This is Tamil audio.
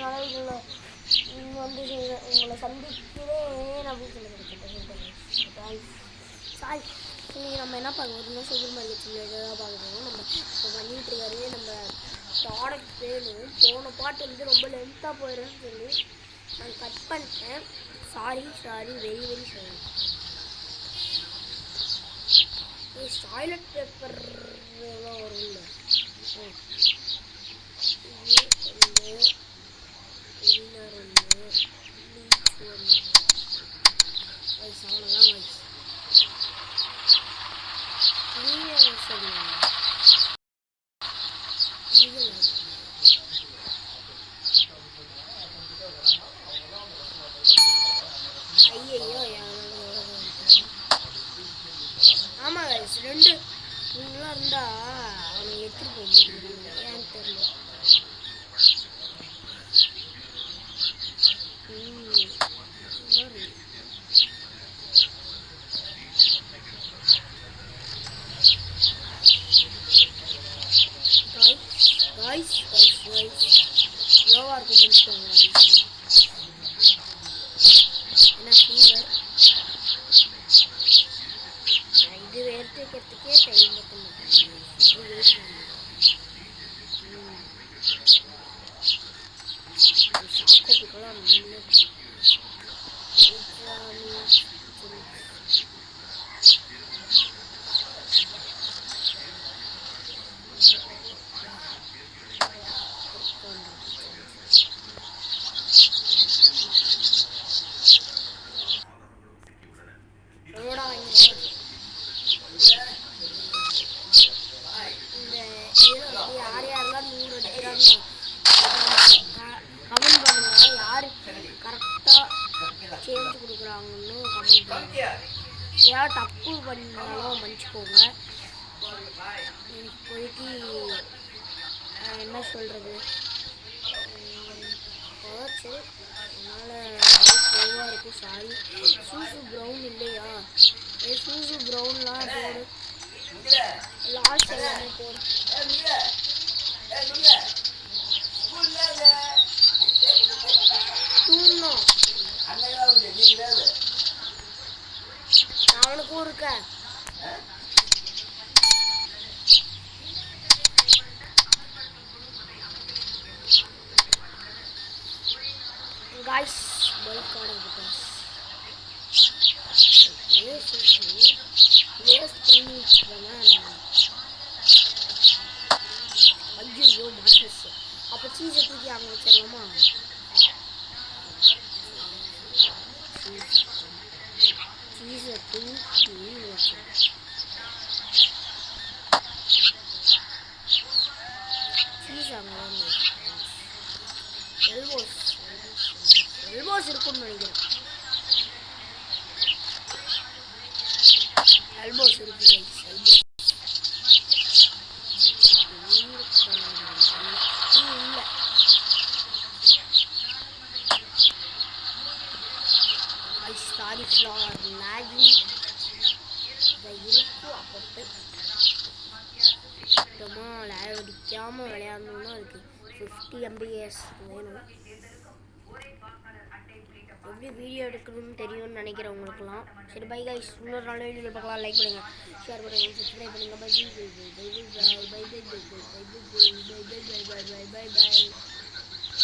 நாளைக்குள்ள வந்து உங்களை சந்திக்கிறேன் அப்படின்னு சொல்லியிருக்கேன். சாய் இன்னைக்கு நம்ம என்ன பார்க்க போகிறோம்னா சூப்பர் மார்க்கெட்டில் எதாவது பார்க்க போகிறோம். நம்ம இப்போ பண்ணிகிட்டு இருக்காரு நம்ம ப்ராடக்ட் வேணும். போன பாட்டு வந்து ரொம்ப லென்த்தாக போயிடும்னு சொல்லி நான் கட் பண்ணிட்டேன். Sorry very very sorry. Toilet paper எல்லாம் வரும் இல்லை கிளீனர் ஒன்று ப்ளீச் ஒன்று வயசு அவ்வளோதான் வயசு கிளீனர் சரி ஐயோ ஆமாம் வயசு ரெண்டு இவங்களாம் இருந்தால் அவங்க எடுத்துகிட்டு போக மாட்டேங்கிறாங்க ஏன்னு தெரியல. லோவாக இருக்கும் பண்ணிக்கோங்க. ஏன்னா ஃபீவர் இது எடுத்துக்கிறதுக்கே டைம் பற்ற மாட்டேன். சாக்கோப்பிக்கலாம் யார் யாரெல்லாம் 100 அடிக்கிறாங்க கமெண்ட் பண்ணுங்க. யார் கரெக்டாக சேஞ்ச் கொடுக்குறாங்கன்னு கமெண்ட் பண்ணுங்க. ஏதாவது தப்பு பண்ணாலும் மன்னிச்சுக்கோங்க. இப்போதைக்கு என்ன சொல்கிறது போச்சு அதனால் ஸ்லோவாக இருக்குது. சாரி. சூசு ப்ரௌன் இல்லையா? சூசு ப்ரௌன்லாம் போடு. லாஸ்ட் எல்லாமே போடு. தூணும் அவனுக்கும் இருக்க guys bulk order because waste பண்ணிட்டுருக்கேன். ஐயோ மாட்ரஸ். அப்போ சீஸை தூக்கி அங்கே வச்சிடலாமா? சீஸை தூக்கி வச்சு சீஸ் அங்கே எல்போஸ் இருக்குன்னு நினைக்கிறேன். எல்போஸ் இருக்கு இல்லை சாரி ஃப்ளார் லாகிங் இருக்கும். அப்பப்போ சுத்தமாக லேக் அடிக்காமல் விளையாடணுன்னா அதுக்கு 50 MBS வேணும். எப்படி வீடியோ எடுக்கணும்னு தெரியும்னு நினைக்கிறவங்களுக்குலாம் சரி பை கைஸ். இன்னொரு நாள் வீடியோ பார்க்கலாம். லைக் பண்ணுங்கள், ஷேர் பண்ணுங்கள், சப்ஸ்கிரைப் பண்ணுங்கள். Bye bye bye bye bye bye bye bye bye bye bye bye bye bye bye bye bye by.